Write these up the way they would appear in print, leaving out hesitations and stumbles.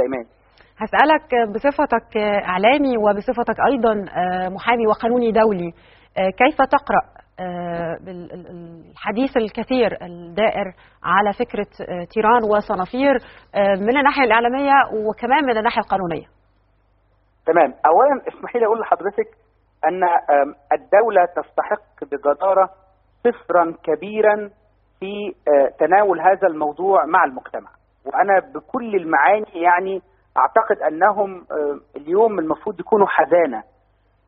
إيمان. هسألك بصفتك إعلامي وبصفتك أيضا محامي وقانوني دولي، كيف تقرأ الحديث الكثير الدائر على فكرة تيران وصنافير من الناحية الإعلامية وكمان من الناحية القانونية؟ تمام. أولا اسمحي لي أقول لحضرتك أن الدولة تستحق بجدارة صفرا كبيرا في تناول هذا الموضوع مع المجتمع، وأنا بكل المعاني يعني أعتقد أنهم اليوم المفروض يكونوا حزانة،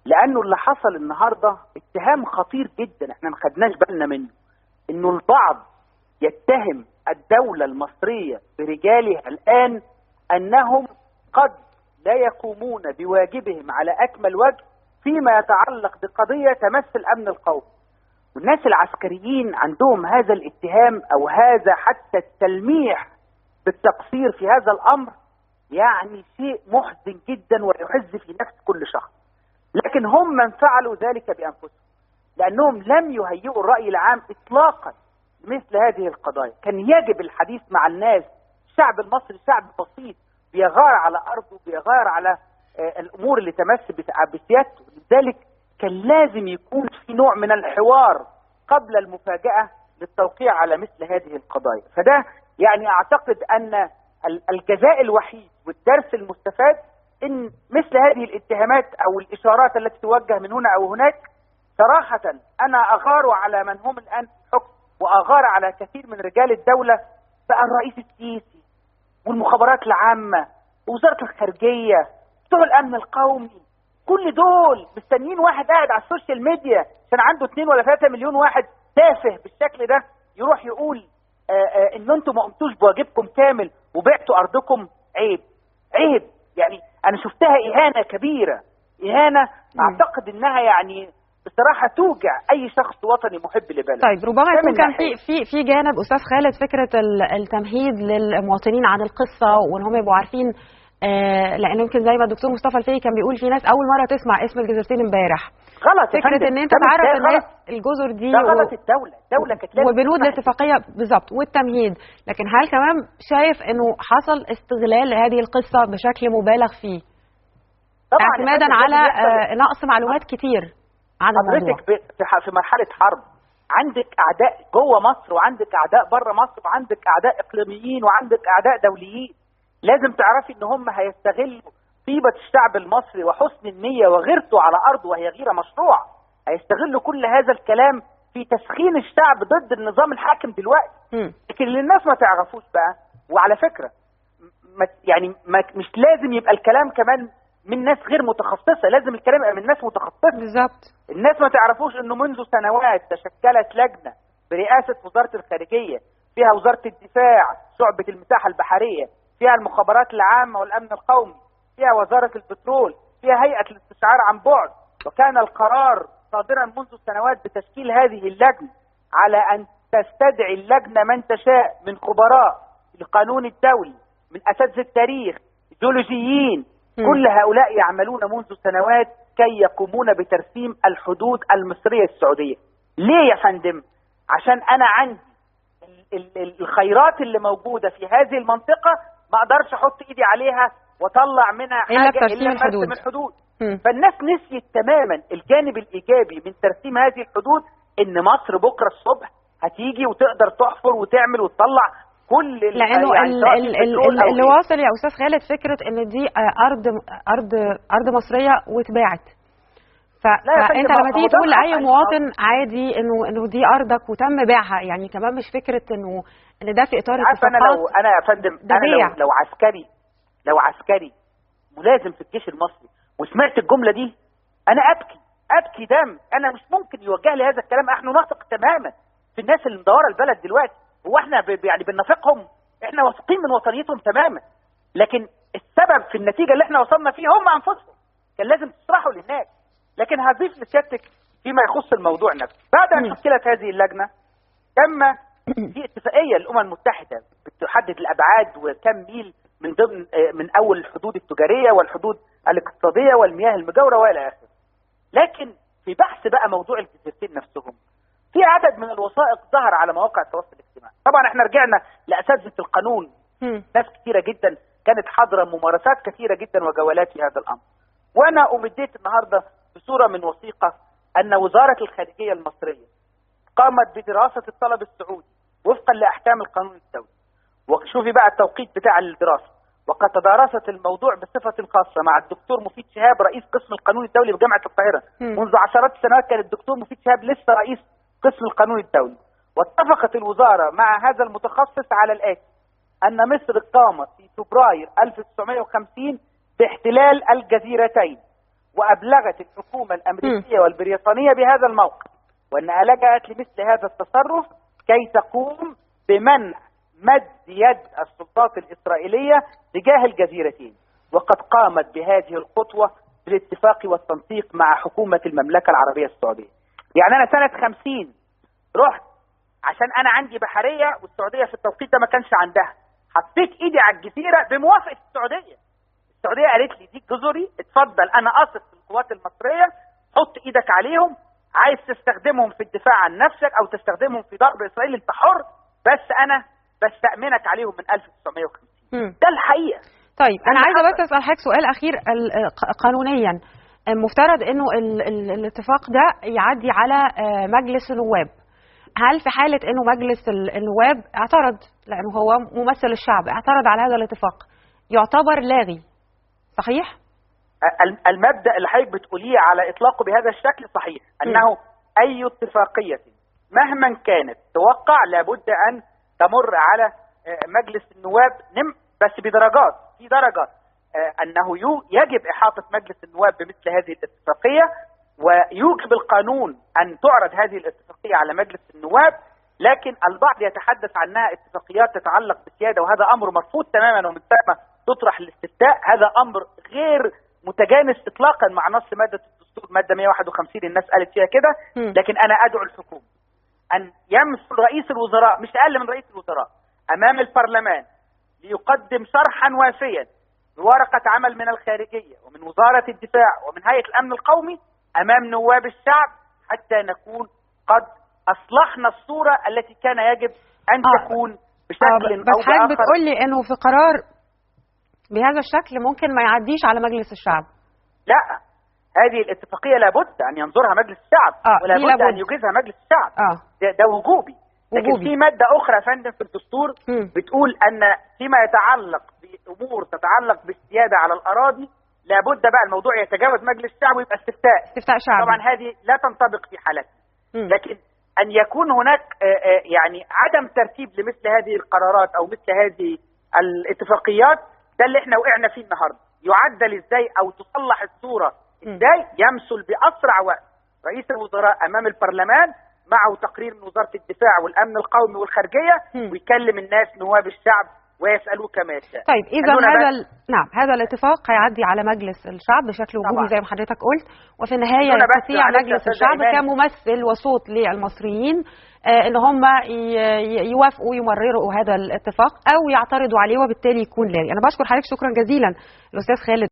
لأنه اللي حصل النهاردة اتهام خطير جدا احنا ما خدناش بالنا منه، إنه البعض يتهم الدولة المصرية برجالها الآن أنهم قد لا يقومون بواجبهم على أكمل وجه فيما يتعلق بقضية تمس الأمن القومي. والناس العسكريين عندهم هذا الاتهام أو هذا حتى التلميح بالتقصير في هذا الأمر، يعني شيء محزن جدا ويحز في نفس كل شخص. لكن هم من فعلوا ذلك بأنفسهم، لأنهم لم يهيئوا الرأي العام إطلاقا مثل هذه القضايا. كان يجب الحديث مع الناس. الشعب المصري شعب بسيط بيغار على أرضه، بيغار على الأمور اللي تمس بسيادته، لذلك كان لازم يكون في نوع من الحوار قبل المفاجأة للتوقيع على مثل هذه القضايا. فده يعني أعتقد أن الجزاء الوحيد والدرس المستفاد إن مثل هذه الاتهامات أو الإشارات التي توجه من هنا أو هناك، صراحة أنا أغار على من هم الآن في الحكم وأغار على كثير من رجال الدولة، بقى الرئيس السيسي والمخابرات العامة ووزارة الخارجية بتوع الأمن القومي، كل دول مستنيين واحد قاعد على السوشيال ميديا عشان عنده 2 ولا 3 مليون واحد تافه بالشكل ده يروح يقول ان انتم ما قمتوش بواجبكم كامل وبعتوا ارضكم. عيب عيب، يعني انا شفتها اهانه كبيره، اهانه اعتقد انها يعني بصراحه توجع اي شخص وطني محب لبلده. طيب ربما يكون كان في جانب استاذ خالد فكره التمهيد للمواطنين عن القصه وان هم يبقوا عارفين، لان يمكن زي ما الدكتور مصطفى الفقي كان بيقول في ناس اول مره تسمع اسم الجزيرتين امبارح. غلط فكره ان انت تعرف الناس الجزر دي ده غلط. الدوله كانت لازم وبنود الاتفاقيه بالظبط والتمهيد، لكن هل كمان شايف انه حصل استغلال لهذه القصه بشكل مبالغ فيه طبعا اعتمادا على نقص معلومات كتير عن الموضوع؟ حضرتك في مرحله حرب عندك اعداء جوه مصر وعندك اعداء بره مصر وعندك اعداء اقليميين وعندك اعداء دوليين، لازم تعرفي ان هم هيستغلوا طيبة الشعب المصري وحسن النية وغيرته على أرضه وهي غيرة مشروعة، هيستغلوا كل هذا الكلام في تسخين الشعب ضد النظام الحاكم دلوقتي. لكن اللي الناس ما تعرفوش بقى، وعلى فكرة مش لازم يبقى الكلام كمان من ناس غير متخصصة، لازم الكلام يبقى من ناس متخصصة. بالظبط. الناس ما تعرفوش انه منذ سنوات تشكلت لجنة برئاسة وزارة الخارجية، فيها وزارة الدفاع، شعبة المساحة البحرية، فيها المخابرات العامة والأمن القومي، فيها وزارة البترول، فيها هيئة الاستشعار عن بعد، وكان القرار صادرا منذ سنوات بتشكيل هذه اللجنة على أن تستدعي اللجنة من تشاء من خبراء القانون الدولي، من أساتذة التاريخ، جيولوجيين، كل هؤلاء يعملون منذ سنوات كي يقومون بترسيم الحدود المصرية السعودية. ليه يا فندم؟ عشان أنا عندي الخيرات اللي موجودة في هذه المنطقة ما أقدرش أحط إيدي عليها وطلع منها حاجة إلا ترسيم الحدود. فالناس نسيت تماما الجانب الإيجابي من ترسيم هذه الحدود، إن مصر بكرة الصبح هتيجي وتقدر تحفر وتعمل وتطلع كل لأنه يعني اللي واصل يا أستاذ خالد فكرة إن دي أرض مصرية واتباعت. فأنت لما تيجي تقول لأي مواطن عادي إنه دي أرضك وتم بيعها، يعني كمان مش فكرة إن ده في إطار اتفاقات. أنا يا فندم أنا لو عسكري ملازم في الجيش المصري وسمعت الجملة دي أنا أبكي دم. أنا مش ممكن يوجه لي هذا الكلام. احنا نثق تماما في الناس اللي مدورة البلد دلوقتي، هو احنا يعني بننافقهم؟ احنا واثقين من وطنيتهم تماما، لكن السبب في النتيجة اللي احنا وصلنا فيه هم أنفسهم. كان لازم تشرحوا للناس. لكن هضيف لسيادتك فيما يخص الموضوع نفسه، بعد أن شكلت هذه اللجنة تم في اتفاقية للأمم المتحدة بتحدد الأبعاد وكم ميل من ضمن من أول الحدود التجارية والحدود الاقتصادية والمياه المجاورة وإلى آخره. لكن في بحث بقى موضوع الجزيرتين نفسهم، في عدد من الوثائق ظهر على مواقع التواصل الاجتماعي. طبعا احنا رجعنا لأساتذة القانون، ناس كثيرة جدا كانت حاضرة ممارسات كثيرة جدا وجولات في هذا الأمر. وأنا أمديت النهاردة بصورة من وثيقة أن وزارة الخارجية المصرية قامت بدراسة الطلب السعودي وفقا لأحكام القانون الدولي. وشوفي بقى التوقيت بتاع الدراسة، وقد تدارست الموضوع بصفة خاصة مع الدكتور مفيد شهاب رئيس قسم القانون الدولي بجامعة القاهرة. منذ عشرات السنوات كان الدكتور مفيد شهاب لسه رئيس قسم القانون الدولي. واتفقت الوزارة مع هذا المتخصص على الآتي: أن مصر قامت في فبراير 1950 باحتلال الجزيرتين، وأبلغت الحكومة الأمريكية والبريطانية بهذا الموقف، وأنها لجأت لمثل هذا التصرف كي تقوم بمنع مد يد السلطات الإسرائيلية تجاه الجزيرتين. وقد قامت بهذه الخطوة بالاتفاق والتنسيق مع حكومة المملكة العربية السعودية. يعني أنا سنة 50 رحت عشان أنا عندي بحرية، والسعودية في التوقيت ده ما كانش عندها، حطيت إيدي على الجزيرة بموافقة السعودية. السعودية قالت لي: دي جزري، اتفضل، أنا أثق في القوات المصرية، حط إيدك عليهم، عايز تستخدمهم في الدفاع عن نفسك أو تستخدمهم في ضرب إسرائيل أنت حر، بس أنا بستأمنك عليهم من 1950. ده الحقيقة. طيب أنا عايزة بس أسأل حضرتك سؤال أخير. قانونيا المفترض إنه الاتفاق ده يعدي على مجلس النواب. هل في حالة إنه مجلس النواب اعترض، لأنه هو ممثل الشعب، اعترض على هذا الاتفاق، يعتبر لاغي، صحيح؟ المبدأ اللي حضرتك بتقوليه على إطلاقه بهذا الشكل صحيح، أنه أي اتفاقية مهما كانت توقع لابد أن تمر على مجلس النواب، بس بدرجات. في درجة أنه يجب إحاطة مجلس النواب بمثل هذه الاتفاقية، ويوجب القانون أن تعرض هذه الاتفاقية على مجلس النواب، لكن البعض يتحدث عنها اتفاقيات تتعلق بالسيادة، وهذا أمر مرفوض تماما ومن ثم تطرح الاستفتاء. هذا أمر غير متجانس إطلاقا مع نص مادة الدستور، مادة 151 الناس قالت فيها كده. لكن أنا أدعو الحكومة أن يمثل رئيس الوزراء، مش أقل من رئيس الوزراء، أمام البرلمان ليقدم شرحا وافيا بورقة عمل من الخارجية ومن وزارة الدفاع ومن هيئة الأمن القومي أمام نواب الشعب، حتى نكون قد أصلحنا الصورة التي كان يجب أن تكون بشكل أو بآخر. بس حضرتك بتقول لي إنه في قرار بهذا الشكل ممكن ما يعديش على مجلس الشعب. لا، هذه الاتفاقية لابد أن ينظرها مجلس الشعب، ولابد أن يجيزها مجلس الشعب. ده وجوبي. لكن في مادة أخرى يا فندم في الدستور بتقول أن فيما يتعلق بأمور تتعلق بالسيادة على الأراضي لابد بقى الموضوع يتجاوز مجلس الشعب ويبقى استفتاء شعبي. طبعا هذه لا تنطبق في حالتنا، لكن أن يكون هناك يعني عدم ترتيب لمثل هذه القرارات أو مثل هذه الاتفاقيات، ده اللي احنا وقعنا فيه النهارده. يعدل ازاي أو تصلح الصورة ازاي؟ يمثل بأسرع وقت رئيس الوزراء أمام البرلمان معه تقرير من وزارة الدفاع والأمن القومي والخارجية، ويكلم الناس نواب الشعب ويسألوه كما يشاء. طيب إذا هذا الاتفاق هيعدي على مجلس الشعب بشكل وجوبي زي ما حضرتك قلت، وفي النهاية يستطيع مجلس الشعب كممثل وصوت للمصريين ان هم يوافقوا ويمرروا هذا الاتفاق او يعترضوا عليه، وبالتالي يكون لاغي. انا بشكر حضرتك شكرا جزيلا الأستاذ خالد